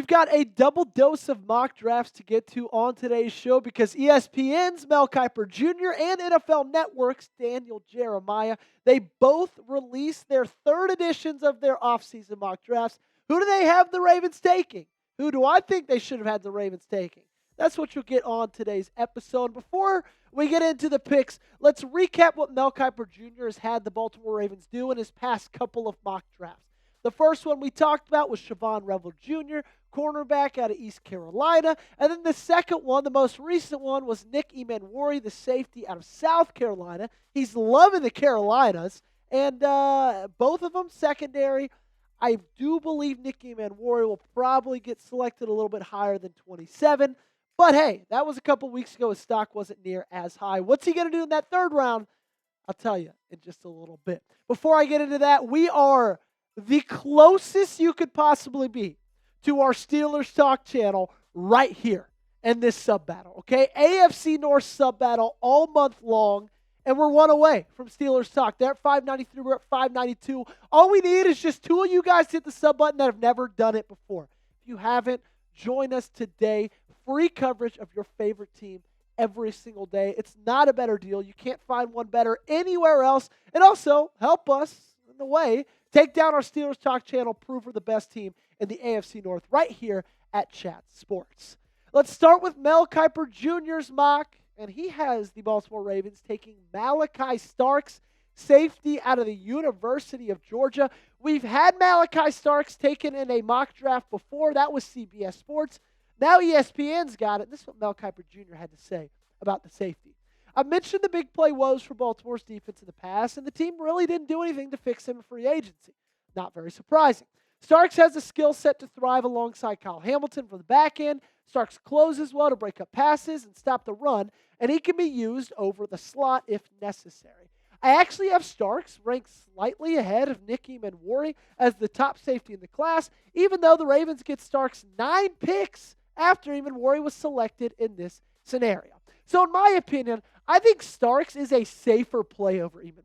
got a double dose of mock drafts to get to on today's show because ESPN's Mel Kiper Jr. and NFL Network's Daniel Jeremiah, they both released their third editions of their offseason mock drafts. Who do they have the Ravens taking? Who do I think they should have had the Ravens taking? That's what you'll get on today's episode. Before we get into the picks, let's recap what Mel Kiper Jr. has had the Baltimore Ravens do in his past couple of mock drafts. The first one we talked about was Siobhan Revel Jr., cornerback out of East Carolina. And then the second one, the most recent one, was Nick Emmanwori, the safety out of South Carolina. He's loving the Carolinas. And both of them secondary. I do believe Nick Emmanwori will probably get selected a little bit higher than 27. But hey, that was a couple weeks ago. His stock wasn't near as high. What's he going to do in that third round? I'll tell you in just a little bit. Before I get into that, we are the closest you could possibly be to our Steelers Talk channel right here in this sub-battle, okay? AFC North sub-battle all month long, and we're one away from Steelers Talk. They're at 593, we're at 592. All we need is just two of you guys to hit the sub button that have never done it before. If you haven't, join us today. Free coverage of your favorite team every single day. It's not a better deal. You can't find one better anywhere else. And also, help us in the way. Take down our Steelers Talk channel, prove we're the best team in the AFC North right here at Chat Sports. Let's start with Mel Kiper Jr.'s mock, and he has the Baltimore Ravens taking Malaki Starks, safety out of the University of Georgia. We've had Malaki Starks taken in a mock draft before. That was CBS Sports. Now ESPN's got it. This is what Mel Kiper Jr. had to say about the safety. I mentioned the big play woes for Baltimore's defense in the past, and the team really didn't do anything to fix him in free agency. Not very surprising. Starks has a skill set to thrive alongside Kyle Hamilton for the back end. Starks closes well to break up passes and stop the run, and he can be used over the slot if necessary. I actually have Starks ranked slightly ahead of Nick Emmanwori as the top safety in the class, even though the Ravens get Starks 9 picks after Emmanwori was selected in this scenario. So in my opinion, I think Starks is a safer play over Emmanwori.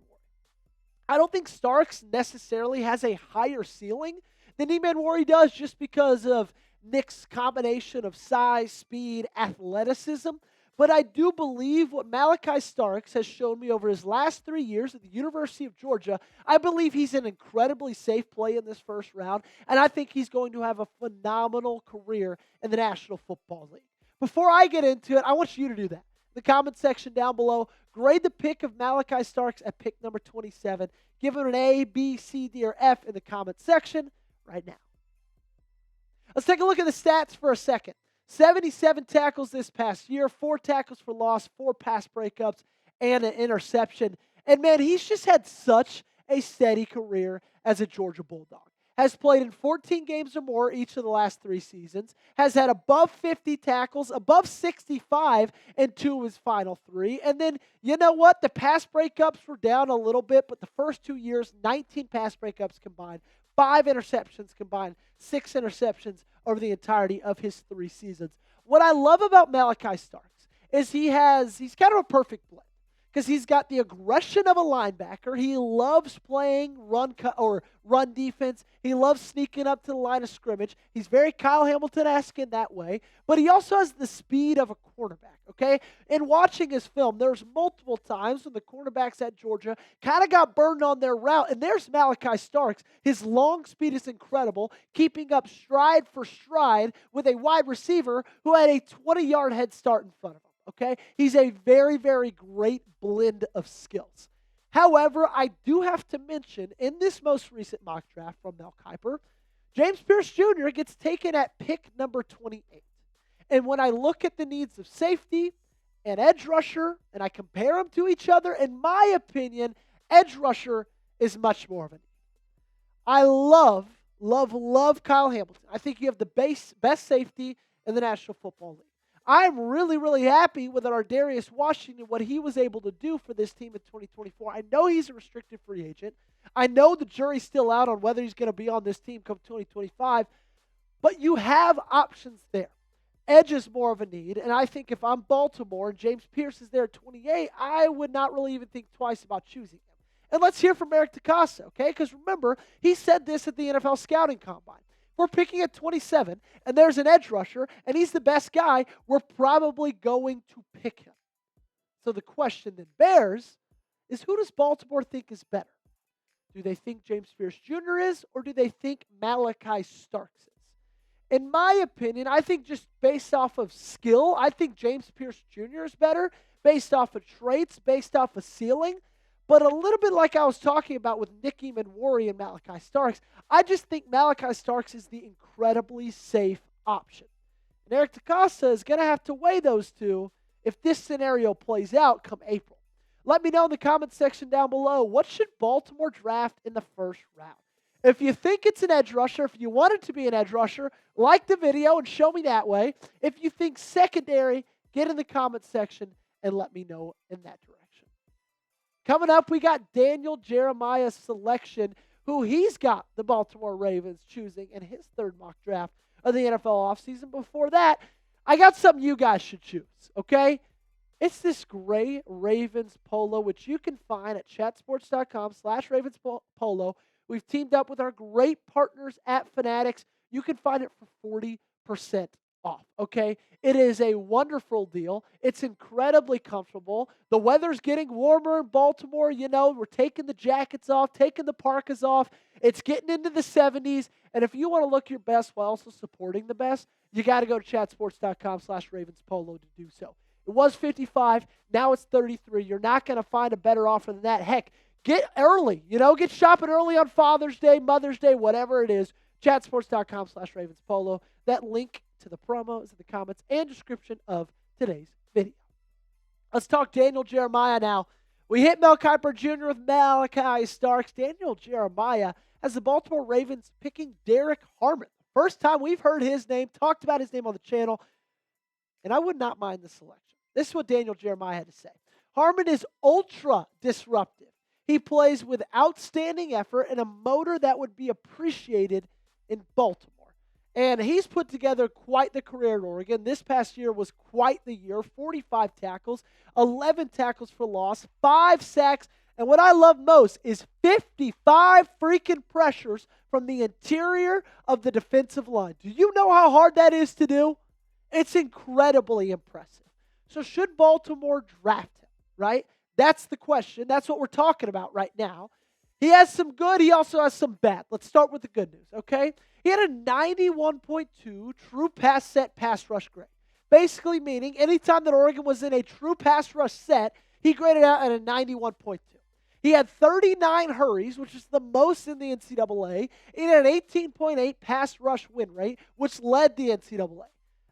I don't think Starks necessarily has a higher ceiling than Emmanwori does just because of Nick's combination of size, speed, athleticism. But I do believe what Malaki Starks has shown me over his last 3 years at the University of Georgia, I believe he's an incredibly safe play in this first round, and I think he's going to have a phenomenal career in the National Football League. Before I get into it, I want you to do that. The comment section down below, grade the pick of Malaki Starks at pick number 27. Give him an A, B, C, D, or F in the comment section right now. Let's take a look at the stats for a second. 77 tackles this past year, 4 tackles for loss, 4 pass breakups, and an interception. And man, he's just had such a steady career as a Georgia Bulldog. Has played in 14 games or more each of the last 3 seasons, has had above 50 tackles, above 65 in 2 of his final 3. And then, you know what? The pass breakups were down a little bit, but the first 2 years, 19 pass breakups combined, 5 interceptions combined, 6 interceptions over the entirety of his 3 seasons. What I love about Malaki Starks is he's kind of a perfect blend. Because he's got the aggression of a linebacker. He loves playing run defense. He loves sneaking up to the line of scrimmage. He's very Kyle Hamilton-esque in that way. But he also has the speed of a cornerback, okay? In watching his film, there's multiple times when the cornerbacks at Georgia kind of got burned on their route. And there's Malaki Starks. His long speed is incredible, keeping up stride for stride with a wide receiver who had a 20-yard head start in front of him. Okay, he's a very, very great blend of skills. However, I do have to mention, in this most recent mock draft from Mel Kiper, James Pierce Jr. gets taken at pick number 28. And when I look at the needs of safety and edge rusher, and I compare them to each other, in my opinion, edge rusher is much more of a need. I love Kyle Hamilton. I think you have the best safety in the National Football League. I'm really, really happy with our Darius Washington, what he was able to do for this team in 2024. I know he's a restricted free agent. I know the jury's still out on whether he's going to be on this team come 2025, but you have options there. Edge is more of a need, and I think if I'm Baltimore and James Pierce is there at 28, I would not really even think twice about choosing him. And let's hear from Eric DeCosta, okay? Because remember, he said this at the NFL Scouting Combine. If we're picking at 27 and there's an edge rusher and he's the best guy, we're probably going to pick him. So the question then bears is, who does Baltimore think is better? Do they think James Pierce Jr. is, or do they think Malaki Starks is? In my opinion, I think just based off of skill, I think James Pierce Jr. is better, based off of traits, based off of ceiling. But a little bit like I was talking about with Nicky Manwari and Malaki Starks, I just think Malaki Starks is the incredibly safe option. And Eric DeCosta is going to have to weigh those two if this scenario plays out come April. Let me know in the comments section down below, what should Baltimore draft in the first round? If you think it's an edge rusher, if you want it to be an edge rusher, like the video and show me that way. If you think secondary, get in the comments section and let me know in that direction. Coming up, we got Daniel Jeremiah's selection, who he's got the Baltimore Ravens choosing in his third mock draft of the NFL offseason. Before that, I got something you guys should choose, okay? It's this gray Ravens polo, which you can find at chatsports.com/Ravens polo. We've teamed up with our great partners at Fanatics. You can find it for 40% off, okay? It is a wonderful deal. It's incredibly comfortable. The weather's getting warmer in Baltimore. You know, we're taking the jackets off, taking the parkas off. It's getting into the 70s. And if you want to look your best while also supporting the best, you got to go to chatsports.com/Ravens polo to do so. It was 55. Now it's 33. You're not going to find a better offer than that. Heck, get early. You know, get shopping early on Father's Day, Mother's Day, whatever it is. Chatsports.com/Ravens polo. That link to the promo is in the comments and description of today's video. Let's talk Daniel Jeremiah now. We hit Mel Kiper Jr. with Malaki Starks. Daniel Jeremiah has the Baltimore Ravens picking Derrick Harmon. First time we've heard his name, talked about his name on the channel, and I would not mind the selection. This is what Daniel Jeremiah had to say. Harmon is ultra disruptive. He plays with outstanding effort and a motor that would be appreciated in Baltimore. And he's put together quite the career at Oregon. This past year was quite the year. 45 tackles, 11 tackles for loss, 5 sacks, and what I love most is 55 freaking pressures from the interior of the defensive line. Do you know how hard that is to do? It's incredibly impressive. So should Baltimore draft him, right? That's the question. That's what we're talking about right now. He has some good. He also has some bad. Let's start with the good news, okay? He had a 91.2 true pass set pass rush grade. Basically meaning anytime that Oregon was in a true pass rush set, he graded out at a 91.2. He had 39 hurries, which is the most in the NCAA. He had an 18.8 pass rush win rate, which led the NCAA.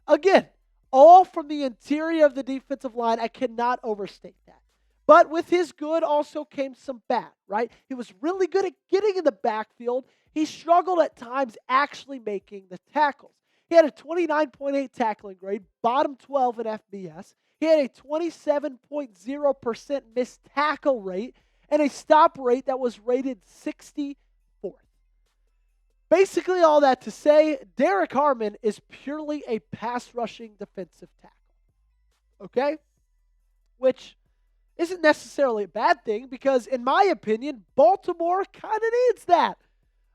Again, all from the interior of the defensive line. I cannot overstate that. But with his good also came some bad, right? He was really good at getting in the backfield. He struggled at times actually making the tackles. He had a 29.8 tackling grade, bottom 12 in FBS. He had a 27.0% missed tackle rate and a stop rate that was rated 64th. Basically all that to say, Derrick Harmon is purely a pass-rushing defensive tackle. Okay? Which isn't necessarily a bad thing because, in my opinion, Baltimore kind of needs that.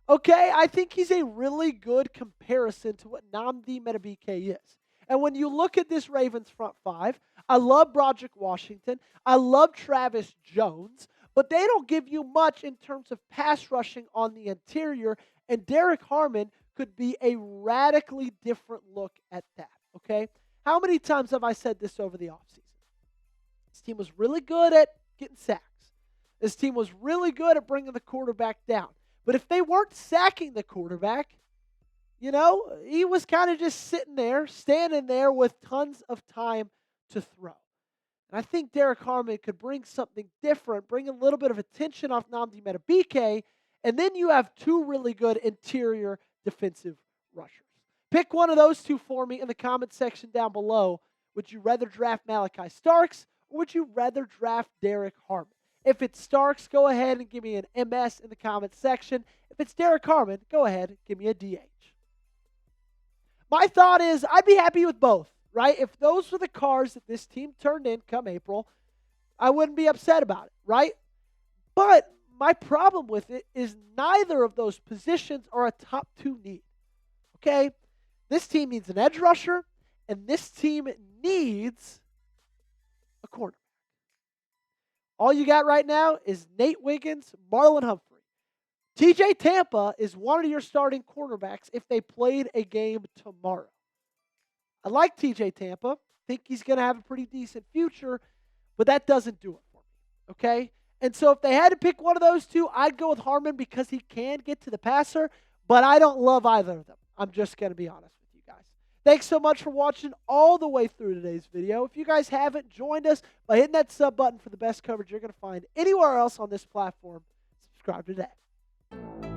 Okay? I think he's a really good comparison to what Nnamdi Madubuike is. And when you look at this Ravens front five, I love Broderick Washington. I love Travis Jones. But they don't give you much in terms of pass rushing on the interior. And Derrick Harmon could be a radically different look at that, okay? How many times have I said this over the offseason? This team was really good at getting sacks. This team was really good at bringing the quarterback down. But if they weren't sacking the quarterback, you know, he was kind of just sitting there, standing there with tons of time to throw. And I think Derrick Harmon could bring something different, bring a little bit of attention off Nnamdi Madubuike, and then you have two really good interior defensive rushers. Pick one of those two for me in the comment section down below. Would you rather draft Malaki Starks or would you rather draft Derrick Harmon? If it's Starks, go ahead and give me an MS in the comment section. If it's Derrick Harmon, go ahead and give me a DH. My thought is I'd be happy with both, right? If those were the cards that this team turned in come April, I wouldn't be upset about it, right? But my problem with it is neither of those positions are a top 2 need. Okay? This team needs an edge rusher, and this team needs a corner. All you got right now is Nate Wiggins, Marlon Humphrey. TJ Tampa is one of your starting cornerbacks if they played a game tomorrow. I like TJ Tampa. Think he's going to have a pretty decent future, but that doesn't do it for me. Okay? And so if they had to pick one of those two, I'd go with Harmon because he can get to the passer, but I don't love either of them. I'm just going to be honest with you guys. Thanks so much for watching all the way through today's video. If you guys haven't joined us by hitting that sub button for the best coverage you're going to find anywhere else on this platform, subscribe today.